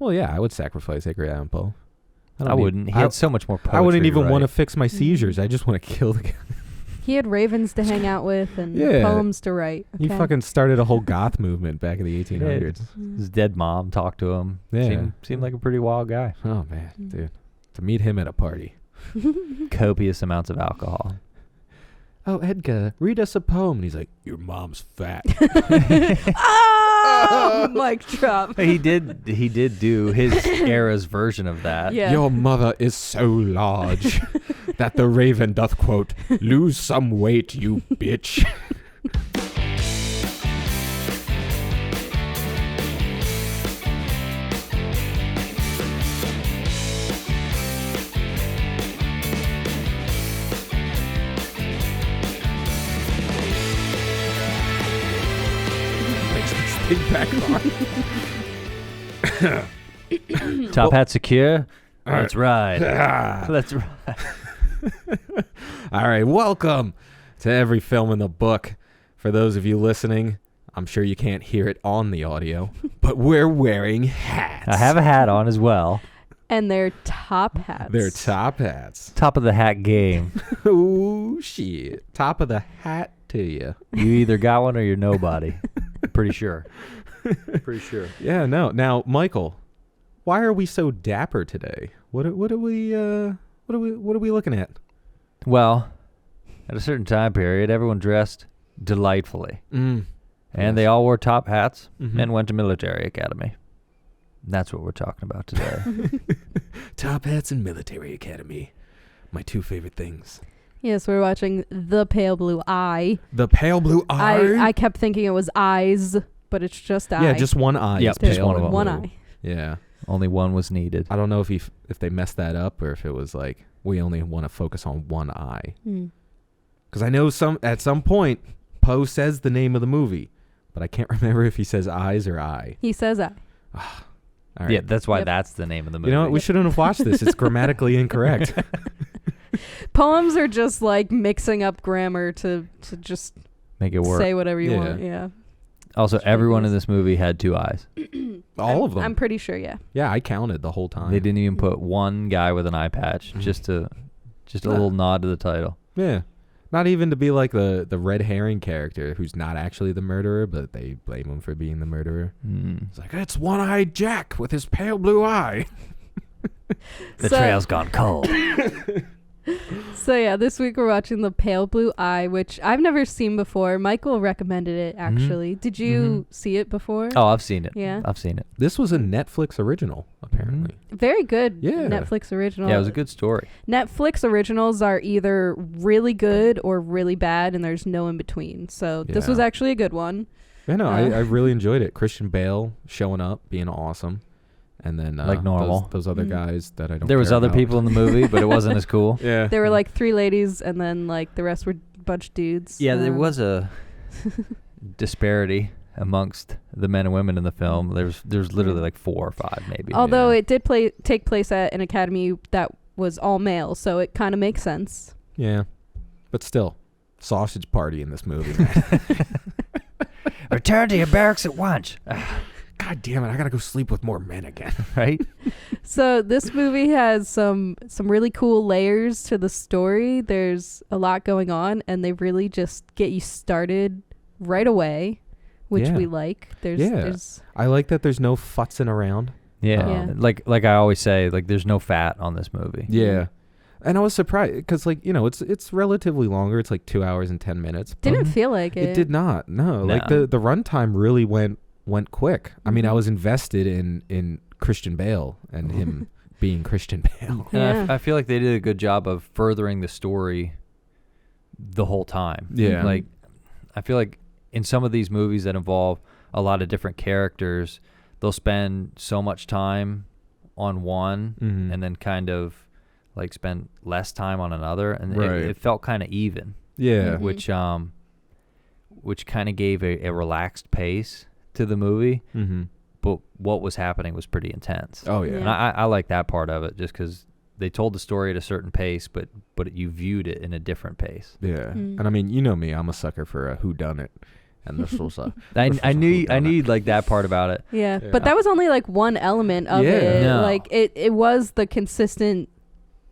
Well, yeah, I would sacrifice Edgar Allan Poe. I wouldn't. He had so much more poetry. I wouldn't even to want to fix my seizures. I just want to kill the guy. He had ravens to hang out with and poems to write. Okay? He fucking started a whole goth movement back in the 1800s. His dead mom talked to him. Yeah. Seemed like a pretty wild guy. Oh, man, dude. To meet him at a party. Copious amounts of alcohol. Oh, Edgar, read us a poem. And he's like, your mom's fat. Mic drop. He did do his era's version of that. Yeah. Your mother is so large that the raven doth quote, lose some weight, you bitch. Back on. Top hat secure. Let's ride. Let's ride. All right, welcome to Every Film in the Book. For those of you listening, I'm sure you can't hear it on the audio, but we're wearing hats. I have a hat on as well. And they're top hats. They're top hats. Top of the hat game. Oh, shit. Top of the hat to you. You either got one or you're nobody. Pretty sure. Pretty sure. Yeah, no. Now, Michael, why are we so dapper today? What are we looking at? Well, at a certain time period, everyone dressed delightfully. And they all wore top hats and went to military academy. That's what we're talking about today. Top hats and military academy. My two favorite things. Yes, we're watching The Pale Blue Eye. The Pale Blue Eye? I kept thinking it was eyes, but it's just eye. Yeah, just one eye. Yep, just one of them. One eye. Yeah. Only one was needed. I don't know if they messed that up or if it was like, we only want to focus on one eye. Because I know at some point, Poe says the name of the movie, but I can't remember if he says eyes or eye. He says eye. All right. Yeah, that's why that's the name of the movie. You know what? We shouldn't have watched this. It's grammatically incorrect. Poems are just like mixing up grammar to just make it work. Say whatever you want. Yeah. Also, everyone in this movie had two eyes. All of them. I'm pretty sure. Yeah. Yeah, I counted the whole time. They didn't even put one guy with an eye patch, just a little nod to the title. Yeah. Not even to be like the red herring character who's not actually the murderer, but they blame him for being the murderer. It's like, it's one-eyed Jack with his pale blue eye. The trail's gone cold. So yeah, this week we're watching The Pale Blue Eye, which I've never seen before. Michael recommended it, actually. Did you see it before? Oh, I've seen it. Yeah? I've seen it. This was a Netflix original, apparently. Very good. Yeah. Netflix original. Yeah, it was a good story. Netflix originals are either really good or really bad, and there's no in between. So this was actually a good one. Yeah, no, I really enjoyed it. Christian Bale showing up, being awesome. And then like normal. Those other guys that I don't There was care other about. people in the movie, but it wasn't as cool. Yeah. There were like 3 ladies, and then like the rest were a bunch of dudes. Yeah, there was a disparity amongst the men and women in the film. There's literally like 4 or 5 maybe. Although it did take place at an academy that was all male, so it kind of makes sense. Yeah. But still, sausage party in this movie, man. Return to your barracks at once. God damn it, I gotta go sleep with more men again. Right? So this movie has some really cool layers to the story. There's a lot going on, and they really just get you started right away, which we like. There's I like that there's no futzing around. Yeah. Like I always say, like there's no fat on this movie. Yeah. And I was surprised because, like, you know, it's relatively longer. It's like 2 hours and 10 minutes. Didn't feel like it. It did not. No. Like the runtime really went quick. I mean, I was invested in Christian Bale and him being Christian Bale. And I feel like they did a good job of furthering the story the whole time. Yeah. Like, I feel like in some of these movies that involve a lot of different characters, they'll spend so much time on one and then kind of like spend less time on another, and it felt kind of even. Yeah. Which kind of gave a relaxed pace to the movie, but what was happening was pretty intense. Oh yeah. And I like that part of it, just because they told the story at a certain pace, but you viewed it in a different pace. Yeah. And I mean, you know me, I'm a sucker for a whodunit. And this was a. I knew like that part about it. Yeah, but that was only like one element of it. No. Like it was the consistent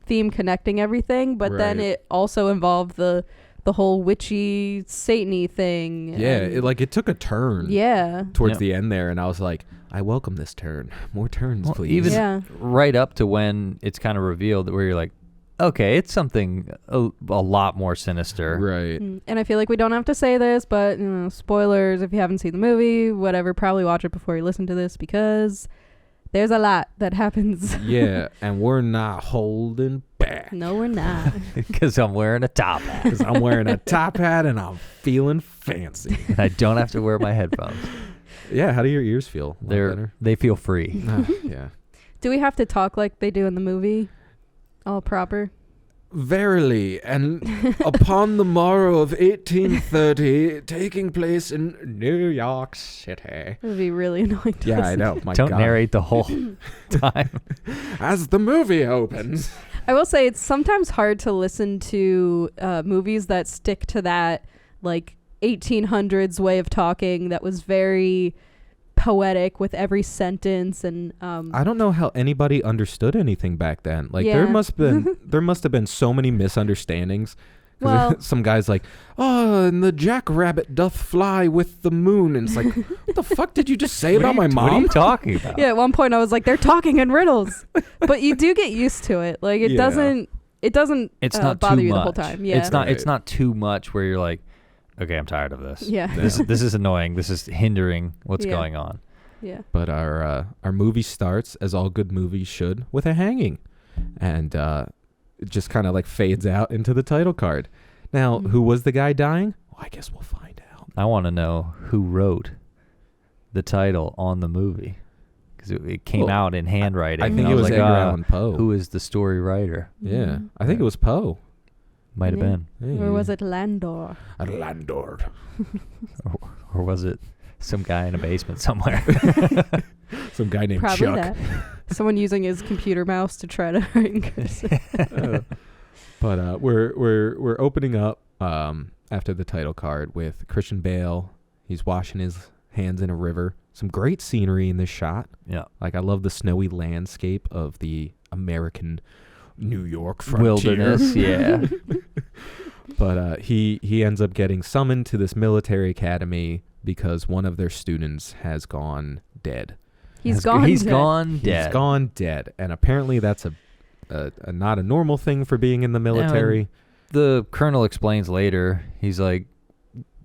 theme connecting everything, but then it also involved the whole witchy Satan-y thing. Yeah, it took a turn. Yeah. Towards the end there, and I was like, I welcome this turn. More turns, please. Even right up to when it's kind of revealed where you're like, okay, it's something a lot more sinister. Right. And I feel like we don't have to say this, but spoilers if you haven't seen the movie, whatever, probably watch it before you listen to this because there's a lot that happens. Yeah, and we're not holding back. No, we're not. Because I'm wearing a top hat. Because I'm wearing a top hat and I'm feeling fancy. And I don't have to wear my headphones. Yeah, how do your ears feel? They feel free. Yeah. Do we have to talk like they do in the movie? All proper? Verily, and upon the morrow of 1830, taking place in New York City. It would be really annoying to Yeah, listen I know. My Don't God. narrate the whole time. As the movie opens. I will say it's sometimes hard to listen to movies that stick to that like 1800s way of talking that was very poetic with every sentence and I don't know how anybody understood anything back then. Like Yeah. there must have been so many misunderstandings. 'Cause Well- some guy's like, "Oh, and the jackrabbit doth fly with the moon." And it's like, "What the fuck did you just say about my What are mom?" you talking about? yeah, at one point I was like, they're talking in riddles. But you do get used to it. Like it Yeah. doesn't It's not bother too you much. the whole time. Yeah. It's not. It's Right. not too much where you're like, okay, I'm tired of this. Yeah. This is annoying. This is hindering what's Yeah. going on. Yeah. But our movie starts, as all good movies should, with a hanging, and it just kind of like fades out into the title card. Now, who was the guy dying? Well, I guess we'll find out. I want to know who wrote the title on the movie because it came out in handwriting. I think and it was like, Edgar Allan Poe. Who is the story writer? Yeah, I think it was Poe. Might have Yeah. been, Yeah. Or was it Landor? Landor? or was it some guy in a basement somewhere? Some guy named Probably Chuck. that. Someone using his computer mouse to try to write in cursive. But we're opening up after the title card with Christian Bale. He's washing his hands in a river. Some great scenery in this shot. Yeah. Like I love the snowy landscape of the American New York frontier. Wilderness. Yeah. But he ends up getting summoned to this military academy because one of their students has gone dead. He's gone dead. He's gone dead. And apparently that's a not a normal thing for being in the military. The colonel explains later. He's like,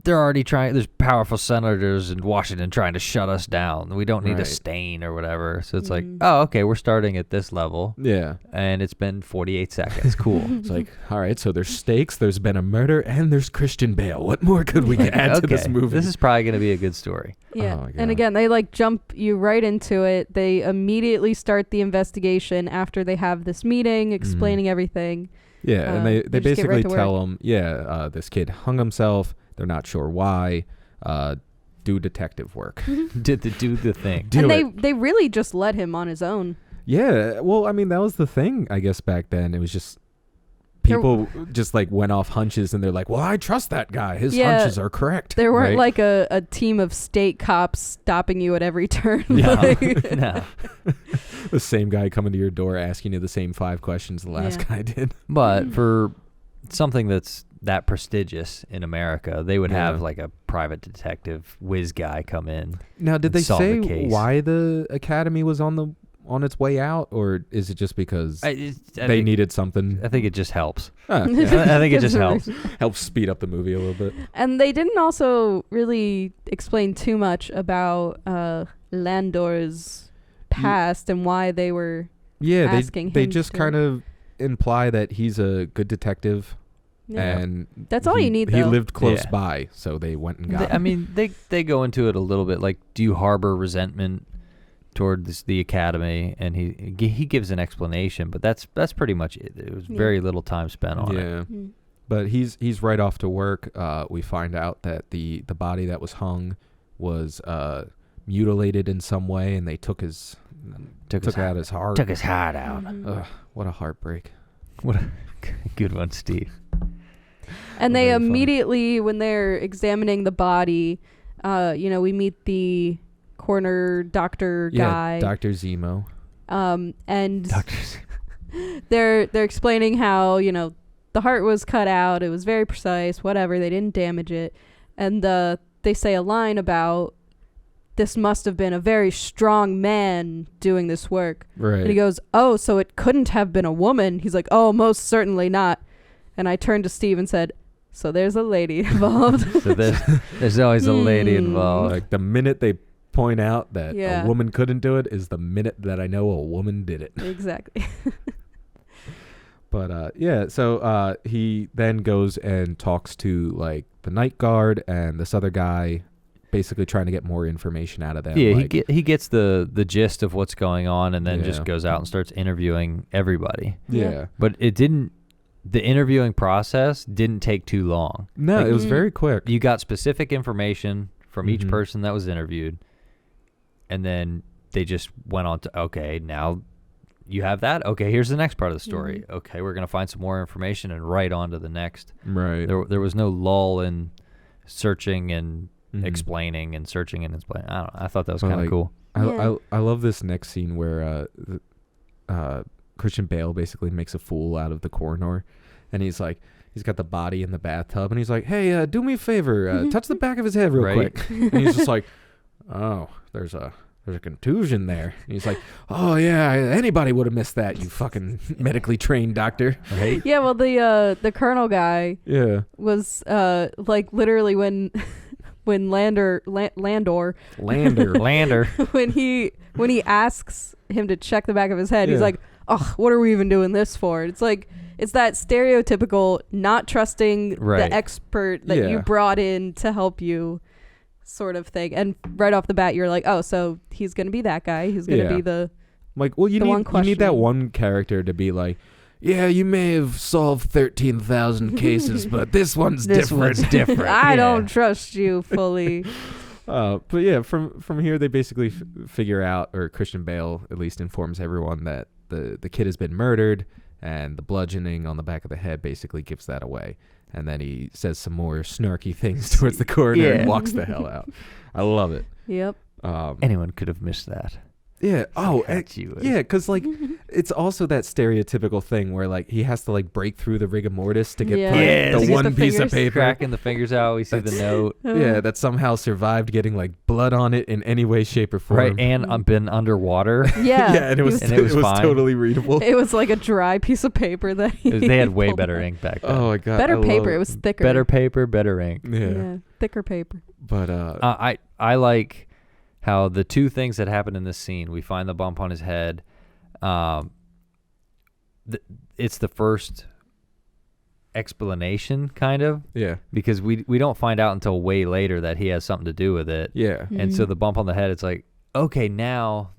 they're already trying. There's powerful senators in Washington trying to shut us down. We don't need a Right. stain or whatever. So it's like, oh, okay, we're starting at this level. Yeah. And it's been 48 seconds. Cool. It's like, all right, so there's stakes, there's been a murder, and there's Christian Bale. What more could we add to this movie? This is probably going to be a good story. Yeah. Oh my And God. again, they like jump you right into it. They immediately start the investigation after they have this meeting explaining everything. Yeah, and they just get basically right to tell him, this kid hung himself. They're not sure why. Do detective work. Do the thing. Do and it. they really just let him on his own. Yeah, well, I mean, that was the thing, I guess, back then. It was just people just like went off hunches and they're like, well, I trust that guy. His hunches are correct. There weren't right? like a team of state cops stopping you at every turn. No. Like- No. the same guy coming to your door asking you the same 5 questions the last guy did. But for something that's that prestigious in America, they would have Yeah. like a private detective whiz guy come in. Now, did and they solve say the case. why the academy was on its way out, or is it just because I they needed something? I think it just helps. Ah, I yeah. think it just helps. Helps speed up the movie a little bit. And they didn't also really explain too much about Landor's past and why they were Yeah, asking they him just to- kind of imply that he's a good detective, and That's all you need, He though. lived close Yeah. by, so they went and got I him. mean, they go into it a little bit. Like, do you harbor resentment towards the academy? And he gives an explanation, but that's pretty much it. It was very little time spent on it. Yeah, but he's right off to work. We find out that the body that was hung was mutilated in some way, and they took out his heart. Took his heart out. Ugh, what a heartbreak. What a good one, Steve. And they Very funny. immediately, when they're examining the body, we meet the coroner doctor guy. Yeah, Dr. Zemo. And Doctors. they're explaining how, the heart was cut out. It was very precise, whatever. They didn't damage it. And they say a line about, this must have been a very strong man doing this work. Right. And he goes, oh, so it couldn't have been a woman. He's like, oh, most certainly not. And I turned to Steve and said, so there's a lady involved. So there's always a lady involved. Like the minute they point out that Yeah. a woman couldn't do it is the minute that I know a woman did it. Exactly. But so he then goes and talks to like the night guard and this other guy, basically trying to get more information out of them. Yeah, like, he gets the gist of what's going on, and then Yeah. just goes out and starts interviewing everybody. yeah. But the interviewing process didn't take too long. No, Like, it was very quick. You got specific information from each Mhm. person that was interviewed, and then they just went on to, okay, now you have that? Okay, here's the next part of the story. Okay, we're going to find some more information and right on to the next. Right. There was no lull in searching and Mhm. explaining and searching and explaining. I don't know. I thought that was But, kind of like, cool. I love this next scene where Christian Bale basically makes a fool out of the coroner, and he's got the body in the bathtub, and he's like, hey, do me a favor, touch the back of his head real Right. quick. And he's just like, oh, there's a contusion there. And he's like, oh yeah, anybody would have missed that, you fucking medically trained doctor. Right? Yeah, well, the colonel guy Yeah. was like literally when Landor Lander. Lander. when he asks him to check the back of his head, he's Yeah. like, "Oh, what are we even doing this for?" It's like it's that stereotypical not trusting Right. the expert that Yeah. you brought in to help you, sort of thing. And right off the bat, you're like, "Oh, so he's gonna be that guy. He's gonna Yeah. be the." Like, well, you The one need that questioning. one character to be like, yeah, you may have solved 13,000 cases, but this one's different. different. I Yeah. don't trust you fully. But yeah, from here they basically figure out, or Christian Bale at least informs everyone that the kid has been murdered, and the bludgeoning on the back of the head basically gives that away. And then he says some more snarky things towards the coroner and Yeah. walks the hell out. I love it. Yep. Anyone could have missed that. Yeah. Oh, Forgot you would. yeah. Because like, it's also that stereotypical thing where like he has to like break through the rigor mortis to get Yeah. like, Yes. the To get one the piece of fingers. paper. Cracking the fingers out, we see the note. Yeah, that somehow survived getting like blood on it in any way, shape, or form. Right, and I've been underwater. Yeah. Yeah, and it was And it was fine. totally readable. It was like a dry piece of paper that They had way pulled better out. ink back then. Oh my god, Better I love paper. It was thicker. Better paper, better ink. Yeah, Thicker paper. but I like how the two things that happen in this scene. We find the bump on his head. It's the first explanation, kind of, yeah, because we don't find out until way later that he has something to do with it. yeah, And so the bump on the head, it's like, okay, now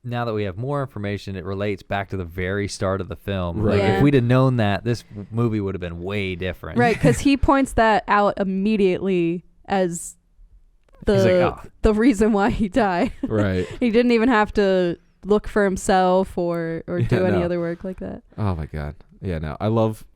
that we have more information, it relates back to the very start of the film. Right. Like, Yeah. if we'd have known that, this movie would have been way different. Right, because he points that out immediately as He's like, the reason why he died. right. He didn't even have to look for himself or do any no. other work like that. Oh my god, yeah. No, I love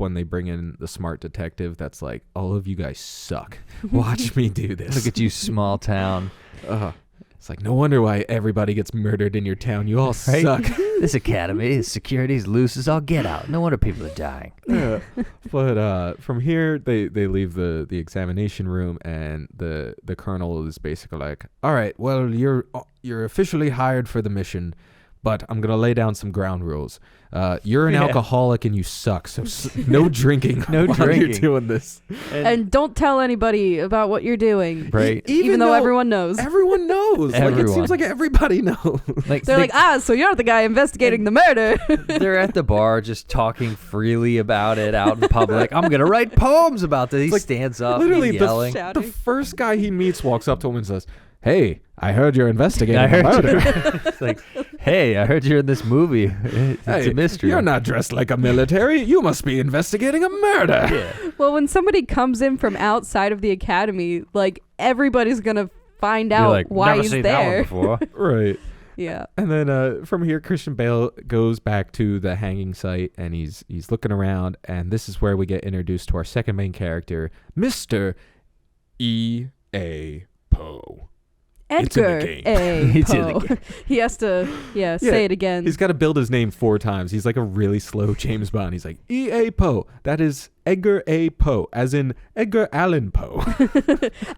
when they bring in the smart detective. That's like, all of you guys suck. Watch me do this. Look at you, small town. It's like, no wonder why everybody gets murdered in your town. You all Right? suck. This academy, security's loose as all get out. No wonder people are dying. Yeah. But from here they leave the examination room, and the colonel is basically like, all right, well, you're officially hired for the mission, but I'm gonna lay down some ground rules. You're an Yeah. alcoholic and you suck, so no drinking. No while drinking. You're doing this. And don't tell anybody about what you're doing. Right. Even though everyone knows. Everyone knows. Like, it Everyone. seems like everybody knows. Like, They're like, so you're the guy investigating the murder. they're at the bar just talking freely about it out in public. I'm gonna write poems about this. He like, stands up, literally he's yelling. Shouting. The first guy he meets walks up to him and says, hey, I heard you're investigating I a heard murder. It's like, hey, I heard you're in this movie. It's Hey, a mystery. You're not dressed like a military. You must be investigating a murder. Yeah. Well, when somebody comes in from outside of the academy, like everybody's gonna find You're out like, why never he's seen there. that one before. Right. Yeah. And then from here, Christian Bale goes back to the hanging site, and he's looking around, and this is where we get introduced to our second main character, Mr. E.A. Poe. Edgar A. Poe. He has to, say it again. He's got to build his name 4 times. He's like a really slow James Bond. He's like, E.A. Poe. That is Edgar A. Poe, as in Edgar Allan Poe.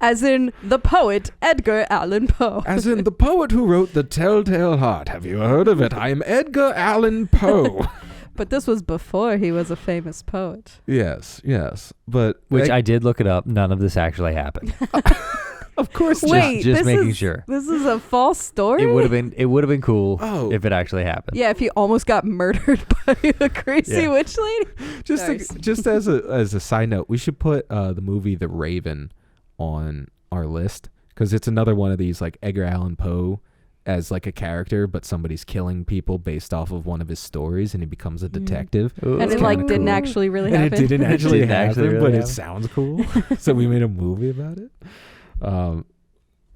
As in the poet Edgar Allan Poe. As in the poet who wrote The Telltale Heart. Have you heard of it? I am Edgar Allan Poe. But this was before he was a famous poet. Yes. But Which I did look it up. None of this actually happened. Of course. Wait, just making sure. This is a false story? It would have been cool if it actually happened. Yeah, if he almost got murdered by a crazy witch lady. Just as a side note, we should put the movie The Raven on our list, because it's another one of these like Edgar Allan Poe as like a character, but somebody's killing people based off of one of his stories, and he becomes a detective. And it like didn't actually really happen. And it didn't actually happen, really but happen. it sounds cool. So we made a movie about it.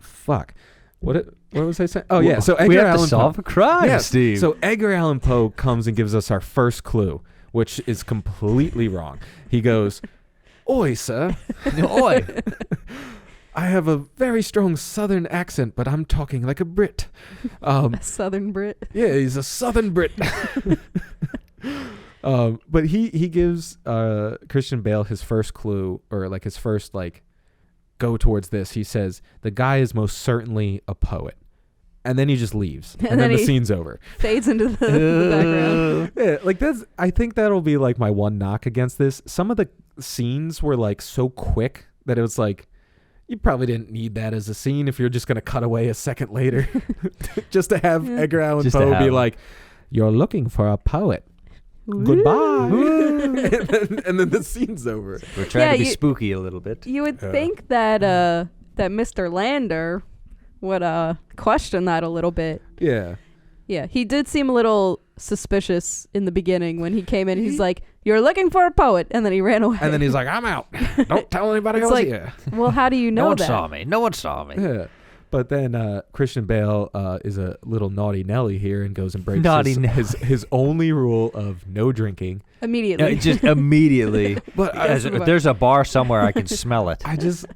Fuck. What was I saying? Oh yeah. So Edgar we have Allan to solve Poe. a crime, Yes. Steve. So Edgar Allan Poe comes and gives us our first clue, which is completely wrong. He goes, "Oi, sir. Oi. I have a very strong Southern accent, but I'm talking like a Brit." A Southern Brit. Yeah, he's a Southern Brit. But he gives Christian Bale his first clue, or like his first like go towards this. He says the guy is most certainly a poet, and then he just leaves, and then the scene's over. Fades into the background. Yeah, like I think that'll be like my one knock against this. Some of the scenes were like so quick that it was like, you probably didn't need that as a scene if you're just gonna cut away a second later, just to have Edgar Allan Poe be like, "You're looking for a poet. Goodbye." and then the scene's over. We're trying to be spooky a little bit. You would think that that Mr. Lander would question that a little bit. Yeah. Yeah, he did seem a little suspicious in the beginning when he came in. He's like, "You're looking for a poet," and then he ran away. And then he's like, "I'm out. Don't tell anybody else here." Well, how do you know that? No one saw me. Yeah. But then Christian Bale is a little naughty Nelly here and goes and breaks his only rule of no drinking. Immediately. Just immediately. But there's a bar somewhere, I can smell it.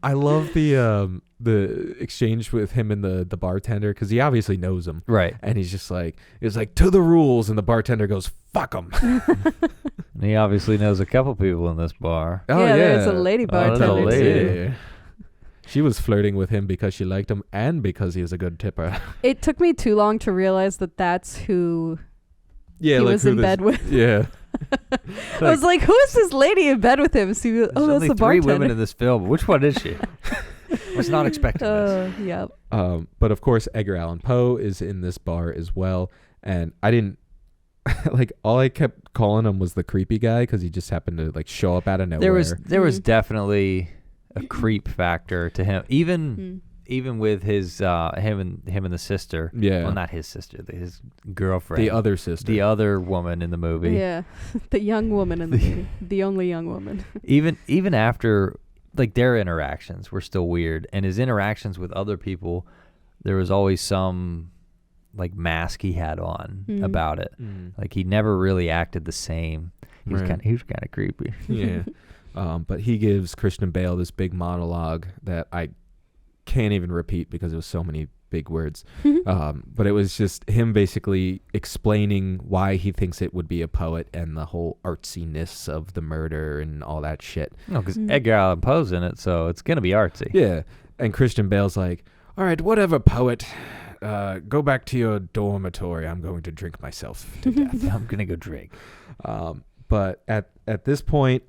I love the exchange with him and the bartender, because he obviously knows him. Right. And he's like, to the rules. And the bartender goes, "Fuck him." And he obviously knows a couple people in this bar. Oh, yeah. There's a lady bartender. a lady. Too. She was flirting with him because she liked him and because he was a good tipper. It took me too long to realize that that's who he like was in bed with. Yeah. I was like, who is this lady in bed with him? So, There's that's only the 3 bartender. women in this film. Which one is she? Was not expecting this. Yeah. But of course, Edgar Allan Poe is in this bar as well. And I didn't, like, all I kept calling him was the creepy guy, because he just happened to, like, show up out of nowhere. There was definitely a creep factor to him, even with his him and the sister. Yeah. Well, not his sister, his girlfriend. The other sister. The other woman in the movie. Yeah. The young woman in the movie. The only young woman. Even after, like, their interactions were still weird, and his interactions with other people, there was always some like mask he had on about it. Like, he never really acted the same. He was kind of creepy. Yeah. But he gives Christian Bale this big monologue that I can't even repeat because it was so many big words. But it was just him basically explaining why he thinks it would be a poet and the whole artsiness of the murder and all that shit. No, because Edgar Allan Poe's in it, so it's going to be artsy. Yeah. And Christian Bale's like, "All right, whatever, poet. Go back to your dormitory. I'm going to drink myself to death." I'm going to go drink. But at this point,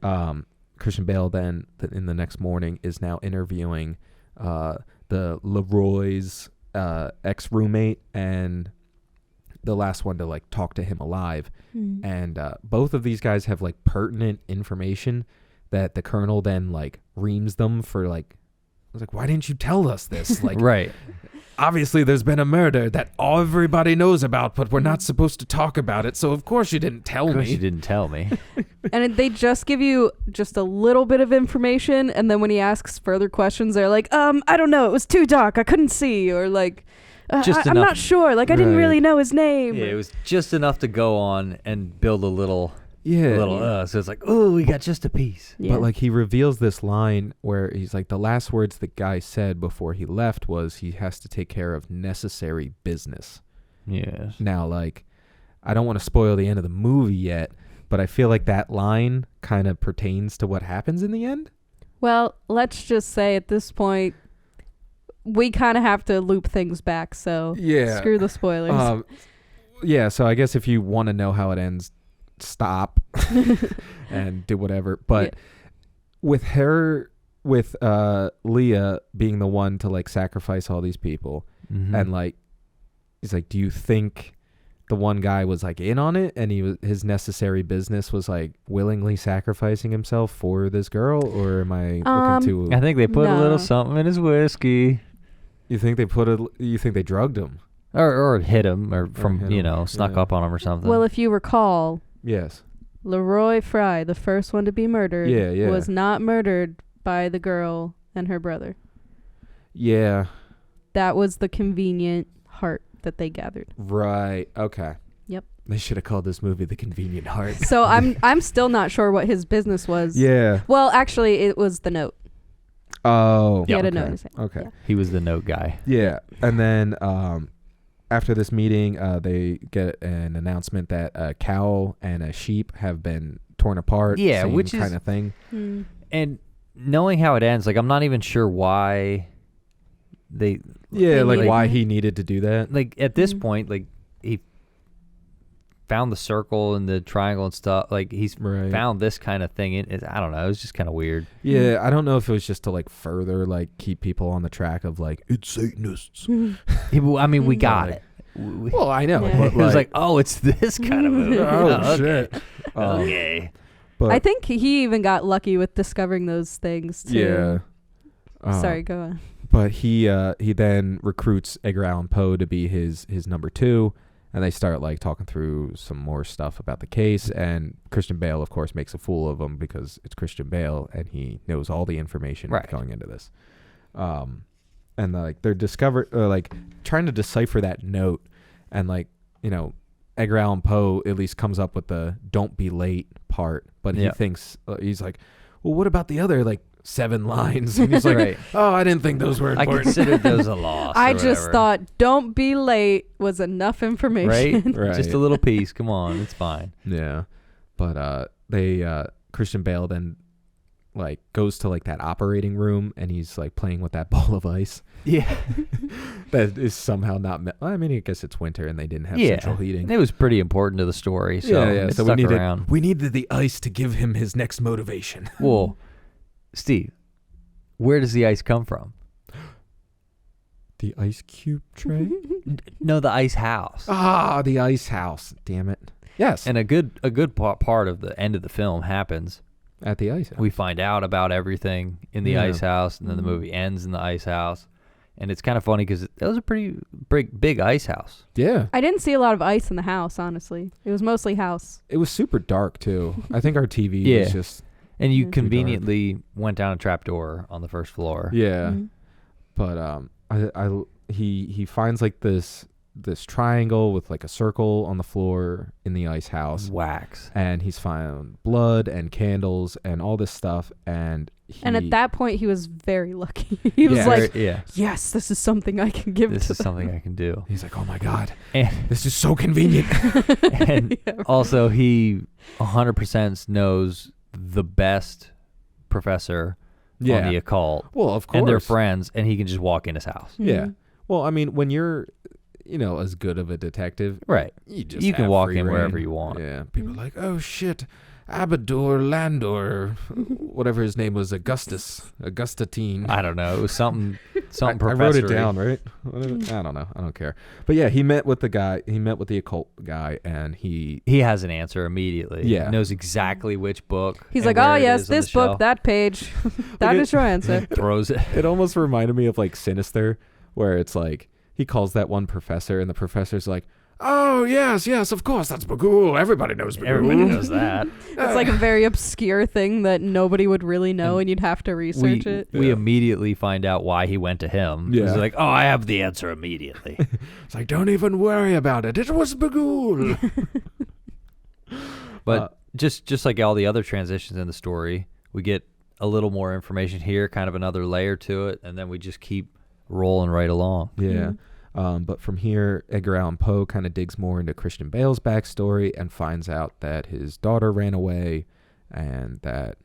Christian Bale then in the next morning is now interviewing the Leroy's ex-roommate and the last one to like talk to him alive. And both of these guys have like pertinent information that the colonel then like reams them for. Like, I was like, "Why didn't you tell us this?" Like, right. Obviously there's been a murder that everybody knows about, but we're not supposed to talk about it, so of course you didn't tell me. Of course you didn't tell me. And they just give you just a little bit of information, and then when he asks further questions, they're like, I don't know, it was too dark, I couldn't see, or like, I'm not sure. Like, I didn't really know his name. Yeah, it was just enough to go on and build a little. Yeah. So it's like, oh, we got just a piece. Yeah. But like he reveals this line where he's like, the last words the guy said before he left was he has to take care of necessary business. Yes. Now, like, I don't want to spoil the end of the movie yet, but I feel like that line kind of pertains to what happens in the end. Well, let's just say at this point, we kind of have to loop things back. So screw the spoilers. Yeah. So I guess if you want to know how it ends, stop and do whatever. But with Leah being the one to like sacrifice all these people, and like he's like, do you think the one guy was like in on it and his necessary business was like willingly sacrificing himself for this girl, or am I looking too? I think they put a little something in his whiskey. You think they you think they drugged him or hit him or snuck up on him or something? Well, if you recall, yes, Leroy Fry, the first one to be murdered, was not murdered by the girl and her brother. Yeah. That was the convenient heart that they gathered. Right. Okay. Yep. They should have called this movie The Convenient Heart. So I'm still not sure what his business was. Yeah. Well, actually, it was the note. Oh. He had a note in his hand. Okay. Yeah. He was the note guy. Yeah. And then after this meeting, they get an announcement that a cow and a sheep have been torn apart. Yeah, same which kind is, of thing. And knowing how it ends, like I'm not even sure why they. Yeah, like why he needed to do that. Like at this point, like he found the circle and the triangle and stuff. Like he's found this kind of thing. I don't know. It was just kind of weird. Yeah, I don't know if it was just to like further like keep people on the track of like it's Satanists. I mean, we got it. Well, I know. Yeah. But it was like, oh, it's this kind of movie. Oh, okay. shit. Okay. But I think he even got lucky with discovering those things too. Yeah. Sorry, go on. But he then recruits Edgar Allan Poe to be his number 2, and they start like talking through some more stuff about the case. And Christian Bale, of course, makes a fool of him because it's Christian Bale and he knows all the information going into this. And like they're like trying to decipher that note, and like Edgar Allan Poe at least comes up with the "don't be late" part, but he thinks he's like, well, what about the other like 7 lines? And he's like, oh, I didn't think those were important. I considered those a loss. I just thought "don't be late" was enough information. Right? Just a little piece. Come on, it's fine. Yeah, but Christian Bale then like goes to like that operating room and he's like playing with that ball of ice. Yeah. That is somehow not I mean, I guess it's winter and they didn't have central heating. It was pretty important to the story, so it so stuck around. We needed the ice to give him his next motivation. Well, Steve, where does the ice come from? The ice cube tray? No, the ice house. Ah, the ice house. Damn it. Yes. And a good part of the end of the film happens at the ice house. We find out about everything in the ice house, and then the movie ends in the ice house. And it's kind of funny because that was a pretty big ice house. Yeah. I didn't see a lot of ice in the house, honestly. It was mostly house. It was super dark, too. I think our TV was just... And you conveniently went down a trapdoor on the first floor. Yeah. But he finds like this triangle with like a circle on the floor in the ice house. Wax. And he's found blood and candles and all this stuff. And at that point, he was very lucky. He was like, yes, this is something I can give to them. This is something I can do. He's like, oh my God, this is so convenient. And also, he 100% knows the best professor on the occult. Well, of course. And they're friends, and he can just walk in his house. Yeah. Well, I mean, when you're, as good of a detective, right? You can walk in wherever you want. Yeah. People are like, oh shit, Abador Landor, whatever his name was, Augustatine. I don't know. It was something I wrote it down, right? I don't know. I don't care. But yeah, he met with the guy. He met with the occult guy, and he has an answer immediately. Yeah. He knows exactly which book. He's like, oh yes, this book, that page. That is your answer. Throws it. It almost reminded me of like Sinister, where it's like he calls that one professor, and the professor's like, oh, yes, of course, that's Bagul. Everybody knows Bagul. Everybody knows that. It's like a very obscure thing that nobody would really know, and you'd have to research it. We immediately find out why he went to him. Yeah. He's like, oh, I have the answer immediately. It's like, don't even worry about it. It was Bagul. But just like all the other transitions in the story, we get a little more information here, kind of another layer to it, and then we just keep rolling right along. Yeah. But from here, Edgar Allan Poe kind of digs more into Christian Bale's backstory and finds out that his daughter ran away and that,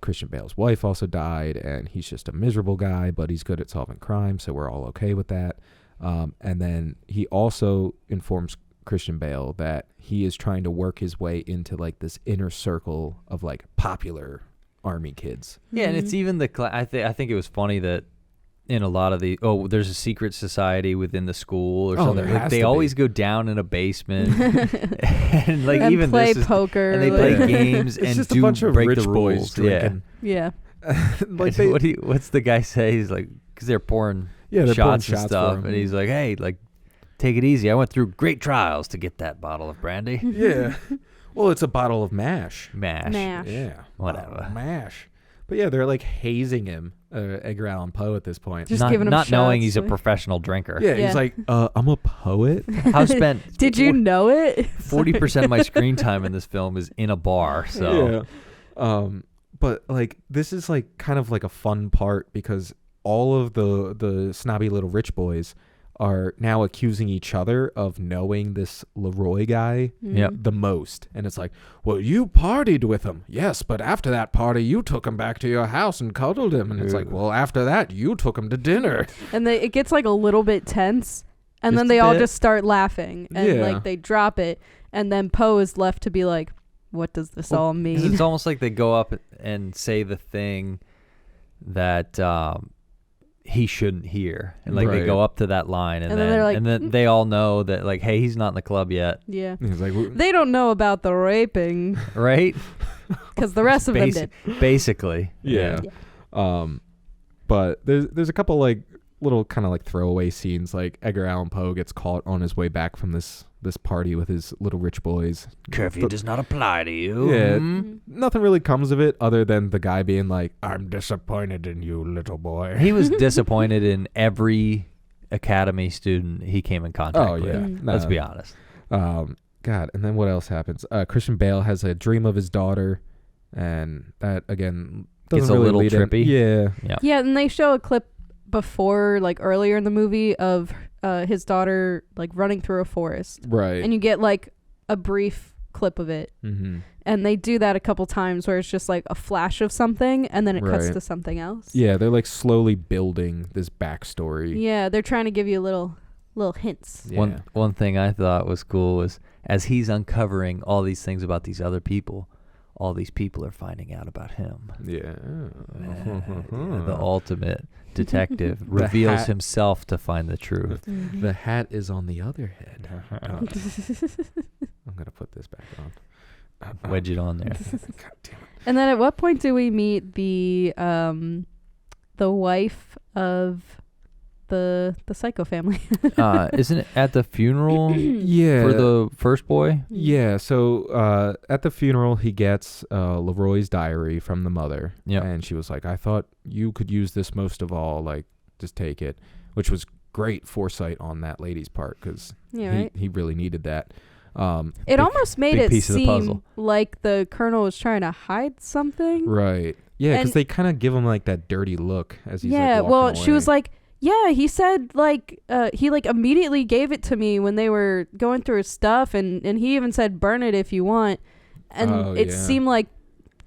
Christian Bale's wife also died, and he's just a miserable guy, but he's good at solving crime, so we're all okay with that. And then he also informs Christian Bale that he is trying to work his way into like this inner circle of like popular army kids. Yeah, and it's even I think it was funny that in a lot of there's a secret society within the school or something. There has They to always be. go down in a basement and like and even play this poker. and they play games It's and just do a bunch of break rich the boys rules. drinking. Yeah. Like What's the guy say? He's like, because they're pouring they're pouring shots and shots for stuff, him. and he's like, hey, like, take it easy. I went through great trials to get that bottle of brandy. Yeah. Well, it's a bottle of mash. Mash. Yeah. Whatever. Mash. But yeah, they're like hazing him, Edgar Allan Poe at this point. Just giving him not knowing shots. he's a professional drinker. Yeah, Yeah. he's like, I'm a poet. I've spent Did you know it? 40% of my screen time in this film is in a bar. So Yeah. But like this is like kind of like a fun part because all of the snobby little rich boys are now accusing each other of knowing this Leroy guy Yep. the most. And it's like, well, you partied with him. Yes, but after that party, you took him back to your house and cuddled him. And it's like, well, after that, you took him to dinner. And it gets like a little bit tense, and Just then a they all bit. just start laughing, and Yeah. like they drop it, and then Poe is left to be like, what does this all 'Cause mean? it's almost like they go up and say the thing that he shouldn't hear, and like they Right. go up to that line, and, And then they're like, and then they all know that like, hey, he's not in the club yet, Yeah. He's like, They don't know about the raping right? because the rest of them did. Basically, yeah. But there's a couple like little kind of like throwaway scenes. Like Edgar Allan Poe gets caught on his way back from this party with his little rich boys. Curfew does not apply to you. Yeah. Hmm? Nothing really comes of it other than the guy being like, I'm disappointed in you, little boy. He was disappointed in every academy student he came in contact Oh, with. yeah. Mm. Nah. Let's be honest. God, and then what else happens? Christian Bale has a dream of his daughter, and that again doesn't Gets a really little lead in- trippy. Yeah, Yeah, and they show a clip before, like earlier in the movie, of his daughter like running through a forest, right. and you get like a brief clip of it. Mm-hmm. And they do that a couple times where it's just like a flash of something and then it cuts Right. to something else. Yeah, they're like slowly building this backstory. Yeah, they're trying to give you little hints. Yeah. One thing I thought was cool was as he's uncovering all these things about these other people, all these people are finding out about him. Yeah. The ultimate detective reveals hat. himself to find the truth. The hat is on the other head. I'm gonna put this back on. Wedge it on there. God damn it. And then at what point do we meet the wife of the psycho family? Isn't it at the funeral Yeah. for the first boy? Yeah, so at the funeral, he gets Leroy's diary from the mother. Yep. And she was like, I thought you could use this most of all, like, just take it, which was great foresight on that lady's part because Yeah, right. he really needed that. It almost made big it piece of the seem puzzle. like the colonel was trying to hide something. Right. Yeah, because And- they kind of give him, like, that dirty look as he's, Yeah, like, well, walking she was away. like, yeah, he said, like, he, like, immediately gave it to me when they were going through his stuff, and he even said, burn it if you want. And Oh, it yeah. seemed like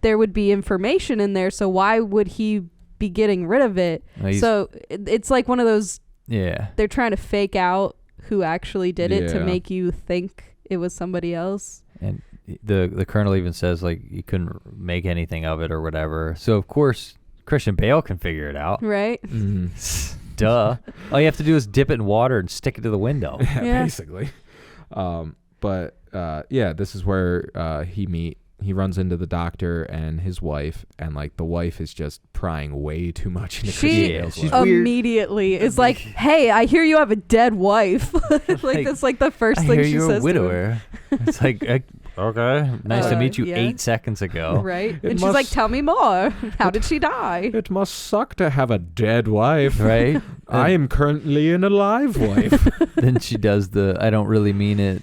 there would be information in there, so why would he be getting rid of it? So it's like one of those, yeah. they're trying to fake out who actually did it to Yeah. make you think it was somebody else. And the colonel even says like you couldn't make anything of it or whatever. So of course Christian Bale can figure it out. Right? Mhm. Duh. All you have to do is dip it in water and stick it to the window. Yeah. Basically. But yeah, this is where he he runs into the doctor and his wife, and like the wife is just prying way too much into Christian Bale's she's life. Immediately is like, hey, I hear you have a dead wife. Like that's like the first thing she says. You're a widower. It's like, okay, nice to meet you yeah. 8 seconds ago. Right. And she's like, tell me more. How did she die? It must suck to have a dead wife. Right? I am currently an alive wife. Then she does the, I don't really mean it,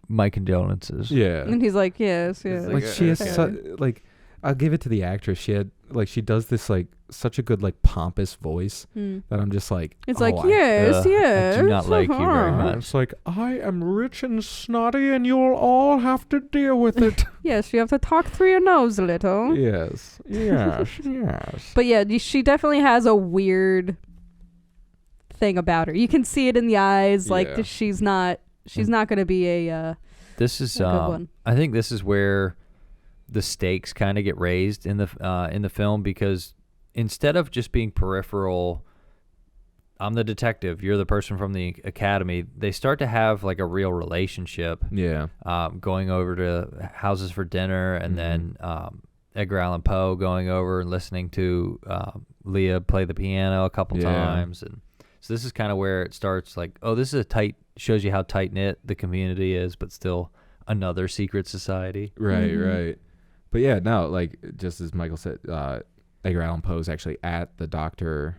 my condolences. Yeah. And he's like, yes. Like she has like, I'll give it to the actress. She does this like such a good like pompous voice that I'm just like, it's like, yes. I do not like you very much. It's like, I am rich and snotty and you'll all have to deal with it. Yes, you have to talk through your nose a little. Yes. But yeah, she definitely has a weird thing about her. You can see it in the eyes. Like she's not going to be a this is good one. I think this is where the stakes kind of get raised in the film, because instead of just being peripheral, I'm the detective, you're the person from the academy, they start to have like a real relationship. Yeah. Going over to houses for dinner, and then Edgar Allan Poe going over and listening to Leah play the piano a couple times. And so this is kind of where it starts, like, oh, this is shows you how tight-knit the community is, but still another secret society. Right, right. But yeah, no, like, just as Michael said, Edgar Allan Poe's actually at the doctor,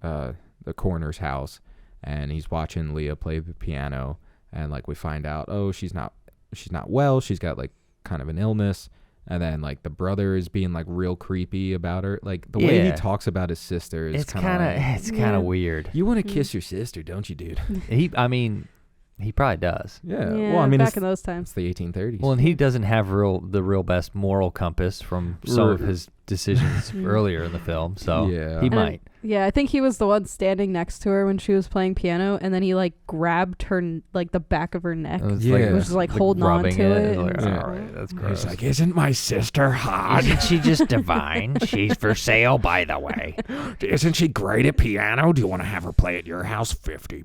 the coroner's house, and he's watching Leah play the piano, and like we find out, oh, she's not well, she's got like kind of an illness, and then like the brother is being like real creepy about her, like the way he talks about his sister is kind of weird. You want to kiss your sister, don't you, dude? He probably does. Yeah. Well, I mean, back in those times, it's the 1830s. Well, and he doesn't have the real best moral compass from some of his decisions earlier in the film, so he might. Yeah, I think he was the one standing next to her when she was playing piano, and then he like grabbed her like the back of her neck. It was like holding on to it. Like, all right, that's gross. He's like, isn't my sister hot? Isn't she just divine? She's for sale, by the way. Isn't she great at piano? Do you want to have her play at your house? $50.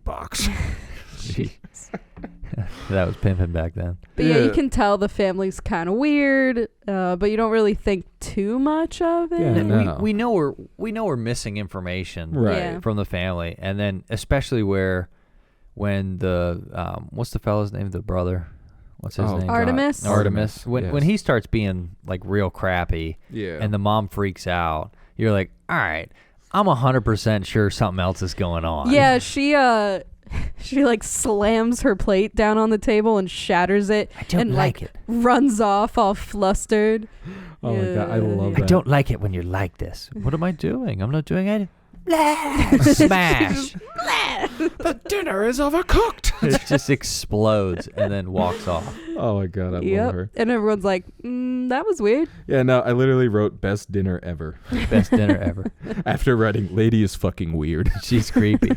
That was pimping back then. But yeah, you can tell the family's kind of weird, but you don't really think too much of it. Yeah, no. we know we're missing information from the family, and then especially when the what's the fellow's name? The brother. What's his name? Artemis. Artemis. When he starts being like real crappy, and the mom freaks out, you're like, all right, I'm 100% sure something else is going on. Yeah, she like slams her plate down on the table and shatters it. I don't like it. Runs off all flustered. Oh my God, I love that. I don't like it when you're like this. What am I doing? I'm not doing it. Smash. The dinner is overcooked. It just explodes and then walks off. Oh my God, I love her. And everyone's like, that was weird. Yeah, no, I literally wrote best dinner ever. Best dinner ever. After writing lady is fucking weird. She's creepy.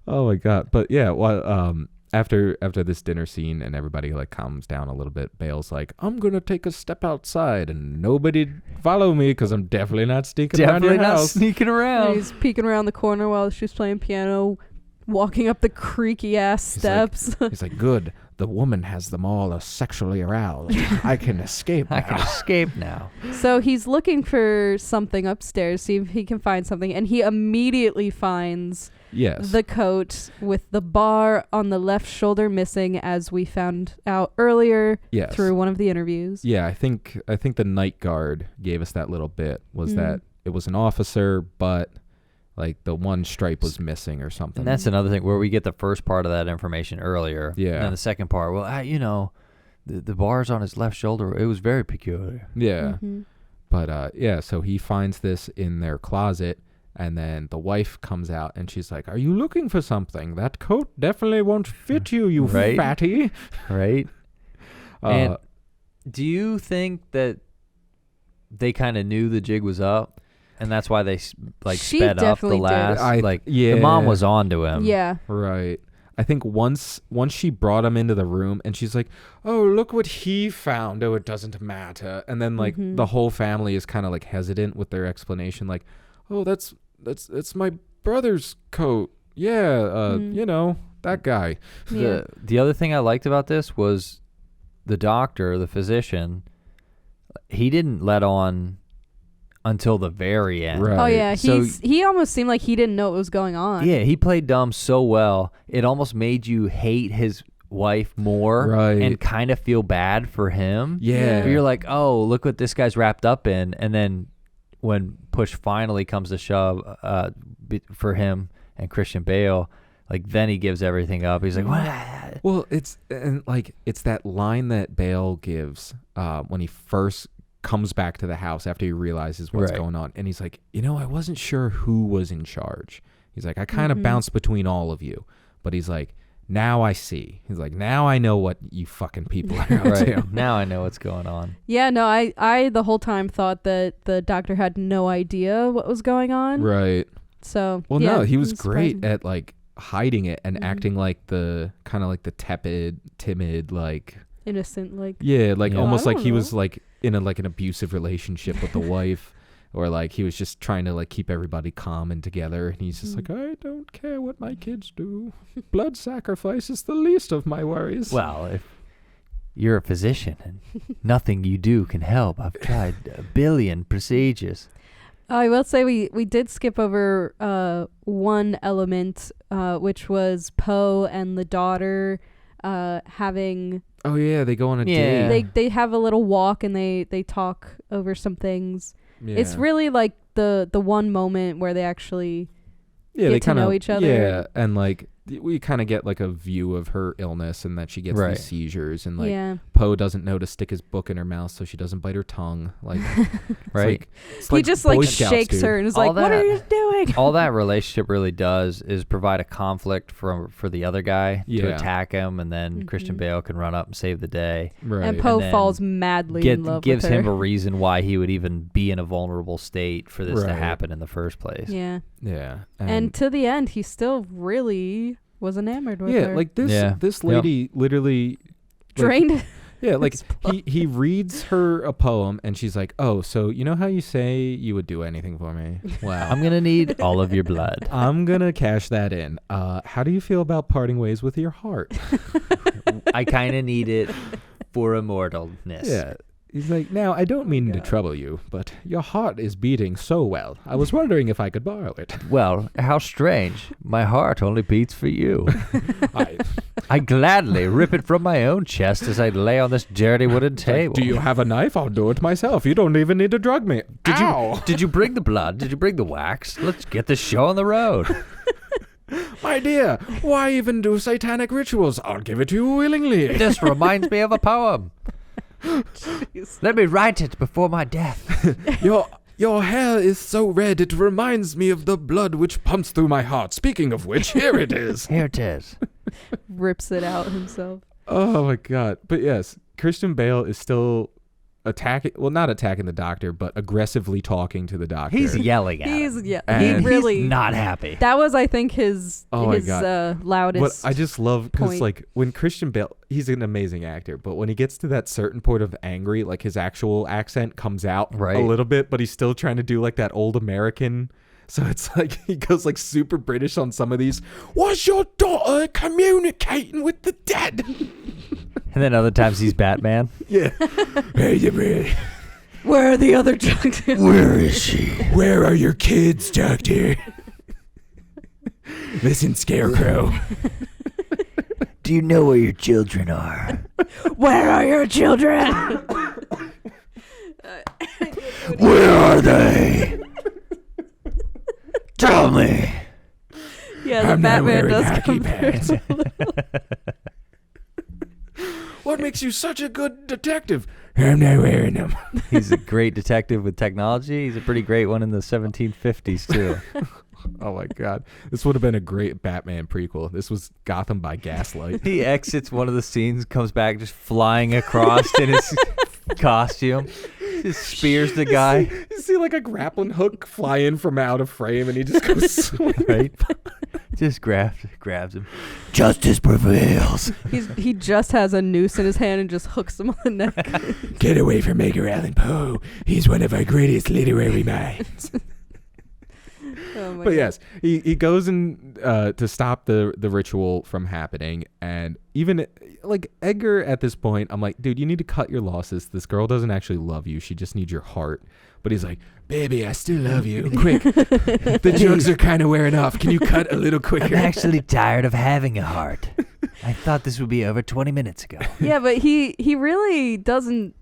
Oh my God. But yeah, well, after this dinner scene and everybody like calms down a little bit, Bale's like, I'm going to take a step outside and nobody follow me because I'm definitely not sneaking around your house. Sneaking around. And he's peeking around the corner while she's playing piano, walking up the creaky ass steps. He's like, good. The woman has them all sexually aroused. I can escape now. I can escape now. So he's looking for something upstairs, see if he can find something, and he immediately finds the coat with the bar on the left shoulder missing, as we found out earlier through one of the interviews. Yeah, I think the night guard gave us that little bit, was that it was an officer, but like the one stripe was missing or something. And that's another thing where we get the first part of that information earlier. Yeah. And then the second part, well, the bar's on his left shoulder. It was very peculiar. Yeah. But so he finds this in their closet, and then the wife comes out and she's like, are you looking for something? That coat definitely won't fit you, you fatty. Right. And do you think that they kind of knew the jig was up? And that's why they sped up the last. The mom was on to him. Yeah. Right. I think once she brought him into the room and she's like, oh, look what he found. Oh, it doesn't matter. And then like the whole family is kind of like hesitant with their explanation. Like, oh, that's my brother's coat. Yeah. That guy. The other thing I liked about this was the doctor, the physician, he didn't let on until the very end. Right. Oh yeah, So- he almost seemed like he didn't know what was going on. Yeah, he played dumb so well. It almost made you hate his wife more Right. and kind of feel bad for him. Yeah. You're like, oh, look what this guy's wrapped up in. And then when push finally comes to shove for him and Christian Bale, like then he gives everything up. He's like, what? Well, it's that line that Bale gives when he first comes back to the house after he realizes what's Right. going on, and he's like, I wasn't sure who was in charge. He's like, I kind of bounced between all of you, but he's like, now I see. He's like, now I know what you fucking people are up Right. to. Now I know what's going on. Yeah, no, I the whole time thought that the doctor had no idea what was going on. Right. So Well, yeah, no, he was it great surprising. at like hiding it and Mhm. acting like the kind of like the tepid, timid, like innocent, like yeah, like Yeah. almost I like don't he know. was like in an abusive relationship with the wife, or like he was just trying to like keep everybody calm and together. And he's just like, I don't care what my kids do. Blood sacrifice is the least of my worries. Well, if you're a physician and nothing you do can help, I've tried a billion procedures. I will say we did skip over one element, which was Poe and the daughter having oh yeah, they go on a Yeah. date. they have a little walk and they talk over some things. Yeah. It's really like the one moment where they actually yeah, get they to kind of know each other. Yeah, and like we kind of get like a view of her illness and that she gets Right. these seizures, and like yeah. Poe doesn't know to stick his book in her mouth so she doesn't bite her tongue. Like, Right. It's He just like Boy Scouts, shakes dude. her and is All like, "What that- are you doing?" All that relationship really does is provide a conflict for the other guy to Yeah. attack him, and then Christian Mhm. Bale can run up and save the day. Right. And Poe then falls madly in love Gives with her. him a reason why he would even be in a vulnerable state for this to Right. happen in the first place. Yeah. yeah. And to the end, he still really was enamored with yeah, her. like this Yeah. this lady literally like, drained. yeah, like his he reads her a poem and she's like, "Oh, so you know how you say you would do anything for me? Wow. I'm going to need all of your blood. I'm going to cash that in. How do you feel about parting ways with your heart?" I kind of need it for immortalness. Yeah. He's like, "Now, I don't mean to trouble you, but your heart is beating so well. I was wondering if I could borrow it." Well, how strange. My heart only beats for you. I, I gladly rip it from my own chest as I lay on this dirty wooden table. Do you have a knife? I'll do it myself. You don't even need to drug me. Did you bring the blood? Did you bring the wax? Let's get this show on the road. My dear, why even do satanic rituals? I'll give it to you willingly. This reminds me of a poem. Jeez. Let me write it before my death. Your hair is so red it reminds me of the blood which pumps through my heart. Speaking of which, here it is. Here it is. Rips it out himself. Oh my god. But yes, Christian Bale is still not attacking the doctor, but aggressively talking to the doctor. He's yelling at He's him. he And really He's not happy. That was, I think, his Oh my God. loudest. What I just love, because point. like when Christian Bale, he's an amazing actor, but when he gets to that certain point of angry, like his actual accent comes out Right. a little bit, but he's still trying to do like that old American. So it's like he goes like super British on some of these. Was your daughter communicating with the dead? And then other times he's Batman. Yeah. Where are the other drugs? Where is she? Where are your kids, Doctor? Listen, Scarecrow. Do you know where your children are? Where are your children? Where are they? Tell me. Yeah, the Batman does come through. What makes you such a good detective? I'm not wearing them. He's a great detective with technology. He's a pretty great one in the 1750s, too. Oh my god. This would have been a great Batman prequel. This was Gotham by Gaslight. He exits one of the scenes, comes back just flying across in his costume. Just spears the guy. You see like a grappling hook fly in from out of frame and he just goes swinging. Right? Just grabs him. Justice prevails. He just has a noose in his hand and just hooks him on the neck. Get away from Edgar Allan Poe. He's one of our greatest literary minds. Oh my But God. yes, he goes in to stop the ritual from happening, and even like Edgar at this point, I'm like, dude, you need to cut your losses. This girl doesn't actually love you; she just needs your heart. But he's like, baby, I still love you. Quick, the drugs are kind of wearing off. Can you cut a little quicker? I'm actually tired of having a heart. I thought this would be over 20 minutes ago. Yeah, but he really doesn't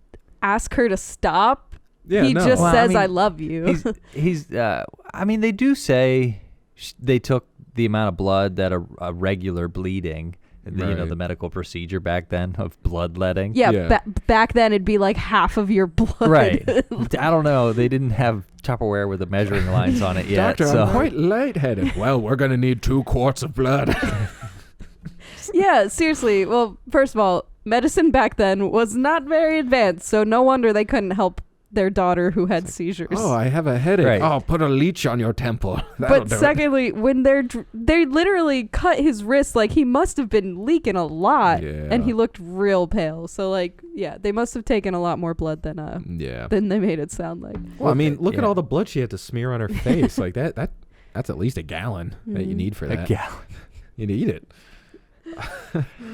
ask her to stop. Yeah, He no. just Well, I says, mean, I love you. He's I mean, they do say they took the amount of blood that a regular bleeding, you know, Right. the medical procedure back then of bloodletting. Yeah, Yeah. back then it'd be like half of your blood. Right. I don't know. They didn't have Tupperware with the measuring lines on it yet. Doctor, so. I'm quite lightheaded. Well, we're gonna need 2 quarts of blood. Yeah, seriously. Well, first of all, medicine back then was not very advanced, so no wonder they couldn't help their daughter who had seizures. Oh, I have a headache. Right. Oh, put a leech on your temple. That'll But do it. secondly, when they literally cut his wrist, like he must have been leaking a lot, Yeah. and he looked real pale. So like, yeah, they must have taken a lot more blood than Yeah. they made it sound like. Well, I mean, look at Yeah. all the blood she had to smear on her face. Like that's at least a gallon that you Mhm. need for A that. gallon. You need it.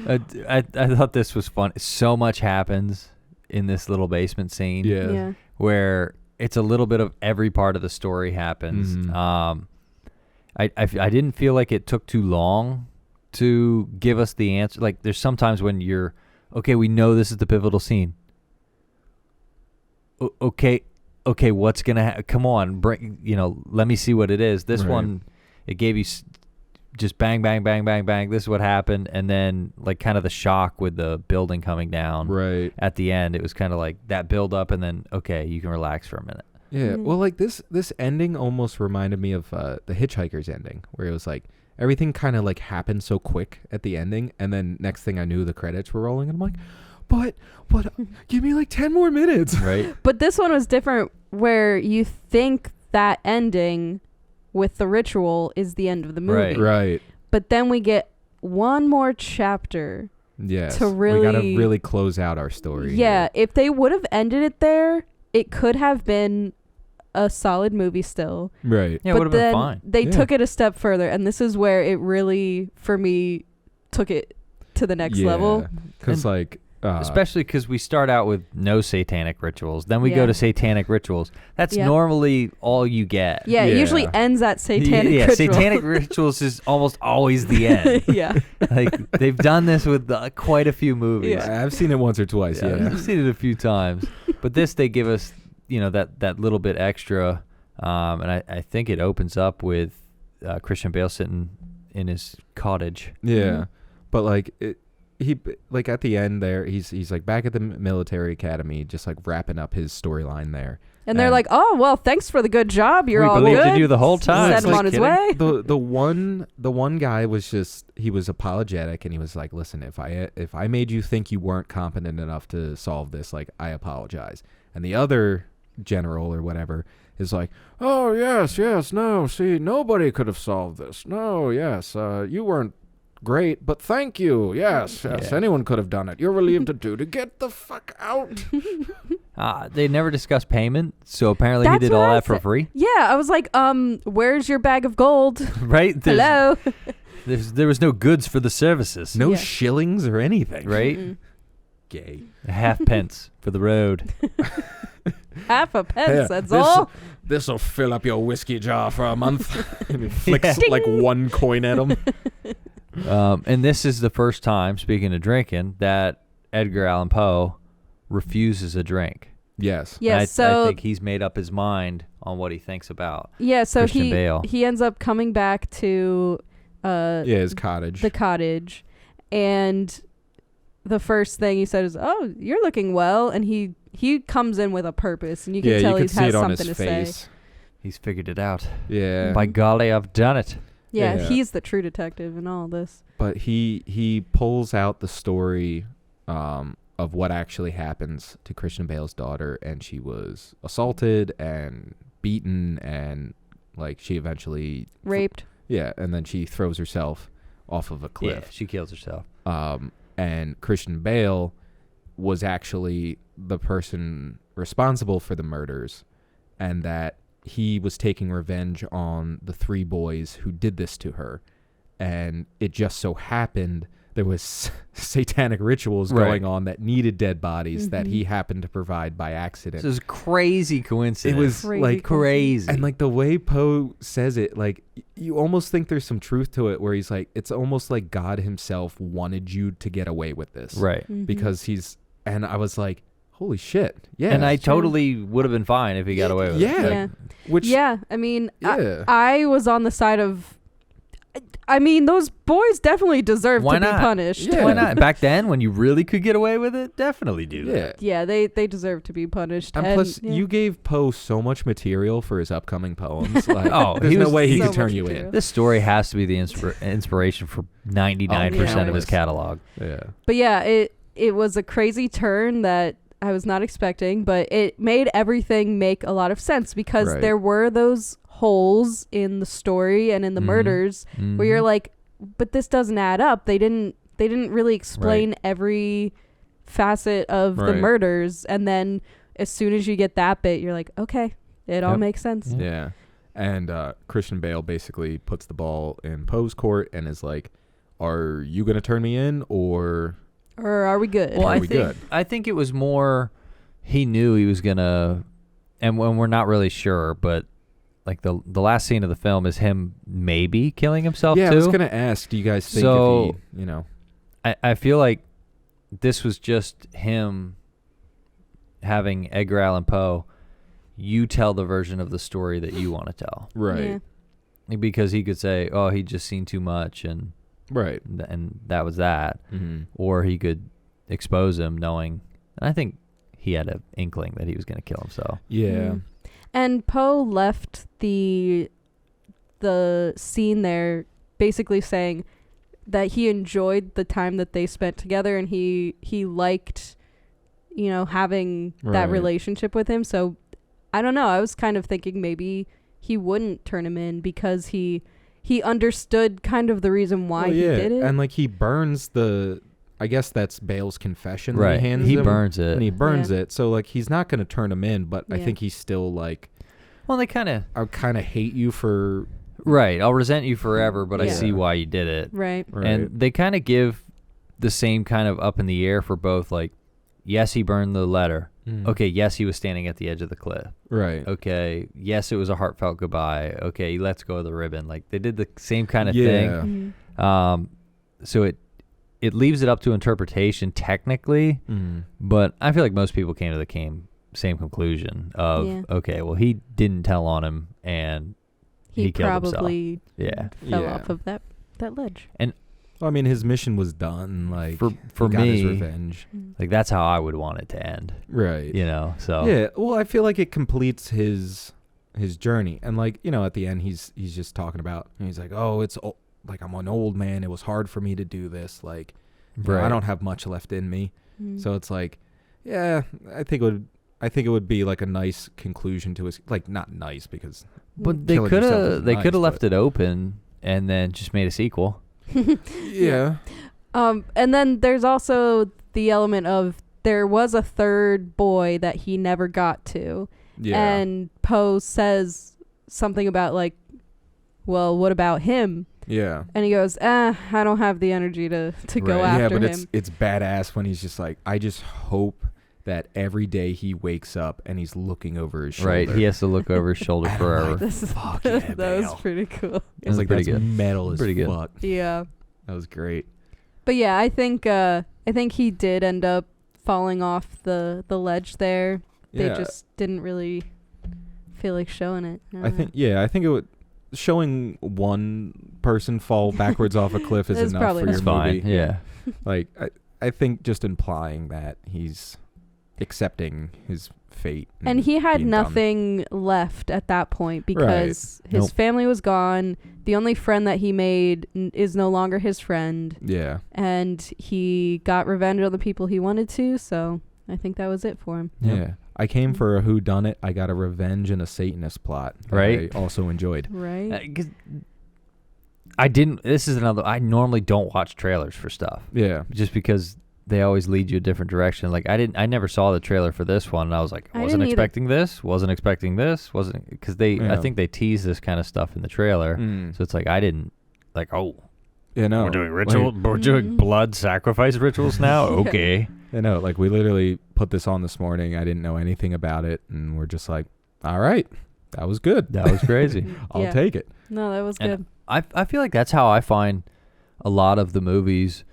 I thought this was fun. So much happens in this little basement scene. Yeah. Where it's a little bit of every part of the story happens. Mhm. I didn't feel like it took too long to give us the answer. Like there's sometimes when you're, okay, we know this is the pivotal scene. Okay, what's gonna come on, bring, let me see what it is. This Right. one, it gave you just bang, bang, bang, bang, bang. This is what happened, and then like kind of the shock with the building coming down. Right. At the end, it was kind of like that build up, and then okay, you can relax for a minute. Yeah. Mhm. Well, like this ending almost reminded me of the Hitchhiker's ending, where it was like everything kind of like happened so quick at the ending, and then next thing I knew, the credits were rolling, and I'm like, but give me like 10 more minutes. Right. But this one was different, where you think that ending with the ritual is the end of the movie. Right. Right. But then we get one more chapter. Yes. To we gotta really- really close out our story. Yeah, if they would have ended it there, it could have been a solid movie still. Right. Yeah, it But would have been then fine. they Yeah. took it a step further, and this is where it really, for me, took it to the next level. Because And like, Especially because we start out with no satanic rituals, then we Yeah. go to satanic rituals. That's Yeah. normally all you get. Yeah, it Yeah. usually ends at satanic yeah, ritual. satanic rituals is almost always the end. Yeah. Like they've done this with quite a few movies. Yeah. I've seen it once or twice. Yeah. I've seen it a few times, but this they give us, that little bit extra, and I think it opens up with Christian Bale sitting in his cottage. Yeah. Mhm. But like he like at the end there, he's like back at the military academy, just like wrapping up his storyline there. And they're And- like, "Oh, well, thanks for the good job. You're We all believed good." in you the whole time. Send him Like, on his kidding? way. The one guy was just, he was apologetic, and he was like, listen, if I made you think you weren't competent enough to solve this, like, I apologize. And the other general or whatever is like, oh yes, no, see, nobody could have solved this. No, yes, you weren't great, but thank you. Yes, Yeah. anyone could have done it. You're relieved to get the fuck out. They never discussed payment, so apparently he That's did what all I that for said. free, Yeah, I was like, where's your bag of gold? right? Hello. There was no goods for the services, No Yeah. shillings or anything. right? Mm-mm. Gay. A half pence for the road. Half a pence, Yeah, that's all. This'll fill up your whiskey jar for a month. And he flicks Yeah. like one coin at him. And this is the first time, speaking of drinking, that Edgar Allan Poe refuses a drink. Yes. Yeah, And I so think he's made up his mind on what he thinks about. yeah, so Christian Bale. he ends up coming back to Yeah, his cottage. the cottage, and the first thing he said is, "Oh, you're looking well," and he comes in with a purpose, and you can tell you he can see has it on something his to say. face. He's figured it out. Yeah. By golly, I've done it. Yeah, Yeah. he's the true detective in all this. But he pulls out the story of what actually happens to Christian Bale's daughter, and she was assaulted and beaten, and like she eventually Raped. Yeah, and then she throws herself off of a Yeah, cliff. she kills herself. And Christian Bale was actually the person responsible for the murders, and that he was taking revenge on the 3 boys who did this to her. And it just so happened there was satanic rituals going on that needed dead bodies that he happened to provide by accident. This is crazy coincidence. It was like crazy. And like the way Poe says it, like you almost think there's some truth to it where he's like, it's almost like God himself wanted you to get away with this. Right. Because and I was like, holy shit. Yeah. And I totally would have been fine if he got away with it. Yeah. I mean, I was on the side of, I mean, those boys definitely deserve to be punished. Yeah. Why not? Back then, when you really could get away with it, definitely do that. Yeah, they deserve to be punished. And plus, you gave Poe so much material for his upcoming poems. Like, there's no way he could turn you in. This story has to be the inspiration for 99% of his catalog. Yeah. But yeah, it was a crazy turn that I was not expecting, but it made everything make a lot of sense because there were those holes in the story and in the murders where you're like, but this doesn't add up. They didn't really explain every facet of the murders, and then as soon as you get that bit, you're like, okay, it all makes sense. Yeah. And Christian Bale basically puts the ball in Poe's court and is like, are you gonna turn me in or are we good? Well, I think it was more he knew he was gonna, and when we're not really sure, but like the last scene of the film is him maybe killing himself too. I was gonna ask, do you guys think if he, I feel like this was just him having Edgar Allan Poe, you tell the version of the story that you want to tell. Right. Yeah. Because he could say, oh, he'd just seen too much and that was that. Or he could expose him knowing, and I think he had an inkling that he was going to kill himself. Yeah. And Poe left the scene there basically saying that he enjoyed the time that they spent together and he liked, having that relationship with him. So I don't know. I was kind of thinking maybe he wouldn't turn him in because he understood kind of the reason why he did it. And like he burns I guess that's Bale's confession right. that he hands him. He burns it. And he burns it. So like he's not going to turn him in, but I think he's still like, well, they kind of hate you for right. I'll resent you forever, but I see why you did it. Right. And they kind of give the same kind of up in the air for both. Like, yes, he burned the letter. Okay, yes, he was standing at the edge of the cliff. Right. Okay, yes, it was a heartfelt goodbye. Okay, he lets go of the ribbon. Like they did the same kind of thing. So it leaves it up to interpretation technically, but I feel like most people came to the same conclusion of okay, well, he didn't tell on him and he killed probably himself. fell off of that ledge. And I mean, his mission was done. Like for he got his me, revenge. Like that's how I would want it to end. Right. So yeah. Well, I feel like it completes his journey, and like at the end, he's just talking about. He's like, oh, it's like I'm an old man. It was hard for me to do this. Like, I don't have much left in me. So it's like, yeah, I think it would be like a nice conclusion to his, like, not nice because. But they could have left it open and then just made a sequel. Yeah. And then there's also the element of there was a third boy that he never got to. Yeah. And Poe says something about like, well, what about him? Yeah. And he goes, I don't have the energy to go after him. Yeah, but it's badass when he's just like, I just hope that every day he wakes up and he's looking over his shoulder. Right, he has to look over his shoulder forever. Like, that was pretty cool. It was like, that's good. Metal as pretty fuck. Good. Yeah. That was great. But yeah, I think he did end up falling off the ledge there. They just didn't really feel like showing it. I think it would. Showing one person fall backwards off a cliff is enough for your movie. Yeah. Like I think just implying that he's accepting his fate. And he had nothing left at that point because his family was gone. The only friend that he made is no longer his friend. Yeah. And he got revenge on the people he wanted to, so I think that was it for him. Yeah. I came for a whodunit. I got a revenge and a Satanist plot. Right. I also enjoyed. Right. I normally don't watch trailers for stuff. Yeah. Just because they always lead you a different direction. Like I never saw the trailer for this one, and I was like, I wasn't didn't expecting this, because I think they tease this kind of stuff in the trailer. So it's like I didn't like, oh, you know, we're doing blood sacrifice rituals now. Okay, you know, like we literally put this on this morning. I didn't know anything about it, and we're just like, all right, that was good. that was crazy. I'll take it. No, that was good. I feel like that's how I find a lot of the movies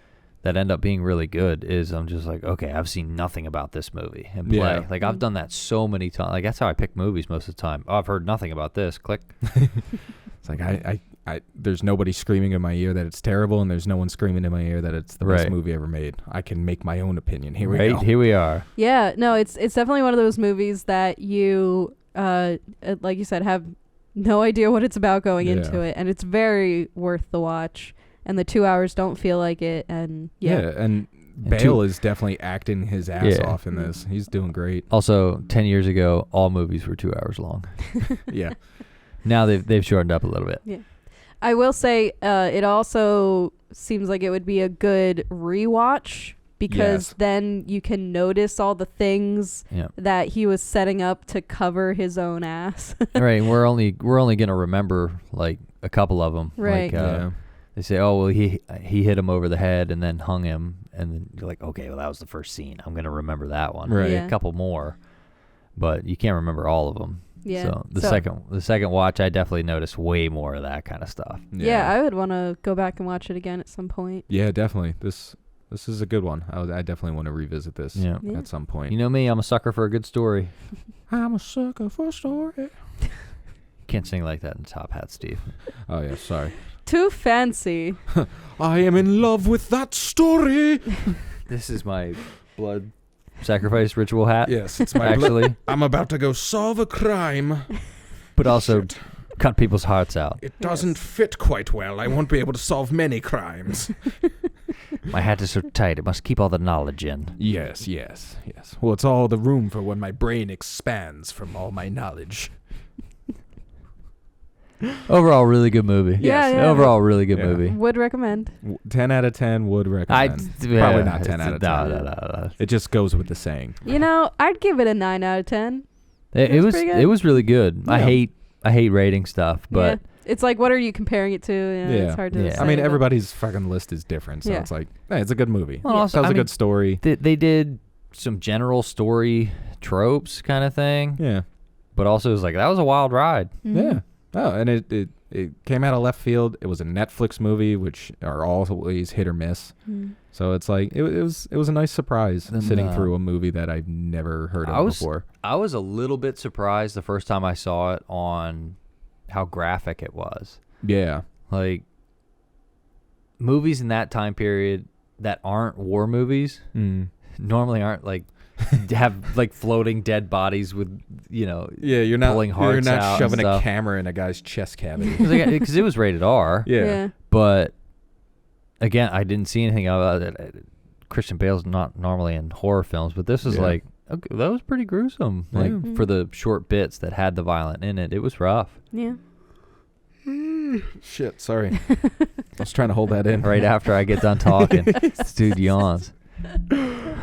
that end up being really good is I'm just like, okay, I've seen nothing about this movie and play. Yeah. Like I've done that so many times. Like that's how I pick movies most of the time. Oh, I've heard nothing about this. Click. It's like I there's nobody screaming in my ear that it's terrible, and there's no one screaming in my ear that it's the best movie ever made. I can make my own opinion. Here we go. Here we are. Yeah, no, it's definitely one of those movies that you, like you said, have no idea what it's about going into it, and it's very worth the watch. And the 2 hours don't feel like it, and and Bale is definitely acting his ass off in this. He's doing great. Also, 10 years ago, all movies were 2 hours long. Yeah. Now they've shortened up a little bit. Yeah. I will say it also seems like it would be a good rewatch because then you can notice all the things that he was setting up to cover his own ass. Right. We're only going to remember like a couple of them. Right. Like, they say, oh, well, he hit him over the head and then hung him. And then you're like, okay, well, that was the first scene. I'm going to remember that one. Right. A couple more. But you can't remember all of them. Yeah. So the second watch, I definitely noticed way more of that kind of stuff. Yeah, I would want to go back and watch it again at some point. Yeah, definitely. This is a good one. I definitely want to revisit this at some point. You know me, I'm a sucker for a good story. I'm a sucker for a story. Can't sing like that in Top Hat, Steve. Oh, yeah, sorry. Too fancy. I am in love with that story. This is my blood sacrifice ritual hat. Yes, it's my actually. I'm about to go solve a crime. But also cut people's hearts out. It doesn't fit quite well. I won't be able to solve many crimes. My hat is so tight, it must keep all the knowledge in. Yes. Well, it's all the room for when my brain expands from all my knowledge. Overall, really good movie. Yeah. Overall, really good movie. Would recommend. 10 out of 10 would recommend. Probably not 10 out of 10. No. It just goes with the saying. You know, I'd give it a 9 out of 10. It was really good. Yeah. I hate rating stuff, but it's like, what are you comparing it to? It's hard to say. I mean, everybody's fucking list is different, so it's like, hey, it's a good movie. Well, also, tells a good story. They did some general story tropes kind of thing. Yeah. But also, it was like, that was a wild ride. Mm-hmm. Yeah. Oh, and it came out of left field. It was a Netflix movie, which are always hit or miss. So it's like it was a nice surprise sitting through a movie that I've never heard of before. I was a little bit surprised the first time I saw it on how graphic it was. Yeah. Like movies in that time period that aren't war movies normally aren't like have like floating dead bodies with you're not pulling hearts you're not out shoving and a stuff. camera in a guy's chest cavity. Because it was rated R. Yeah. But again, I didn't see anything about it. Christian Bale's not normally in horror films, but this was like, okay, that was pretty gruesome. Yeah. Like for the short bits that had the violent in it, it was rough. Yeah. Shit, sorry. I was trying to hold that in. Right after I get done talking, this dude yawns.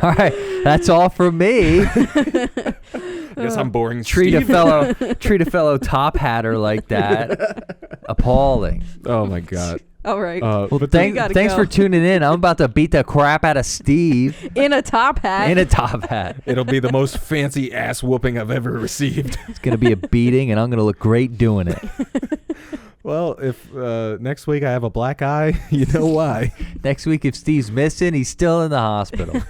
All right, that's all from me. Guess I'm boring. Treat a fellow top hatter like that. Appalling. Oh my god. All right. Well, thanks for tuning in. I'm about to beat the crap out of Steve in a top hat. It'll be the most fancy ass whooping I've ever received. It's gonna be a beating, and I'm gonna look great doing it. Well, if next week I have a black eye, you know why. Next week, if Steve's missing, he's still in the hospital.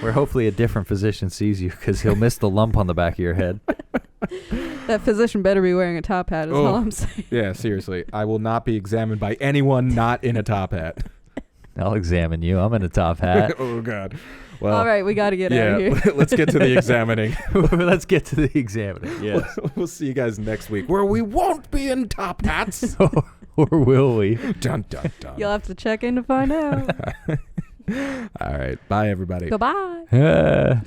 Where hopefully a different physician sees you because he'll miss the lump on the back of your head. That physician better be wearing a top hat is all I'm saying. Yeah, seriously. I will not be examined by anyone not in a top hat. I'll examine you. I'm in a top hat. Oh, God. Well, all right, we got to get out of here. Let's get to the examining. Let's get to the examining. Yes. We'll see you guys next week where we won't be in top hats. Or will we? Dun, dun, dun. You'll have to check in to find out. All right. Bye, everybody. Goodbye.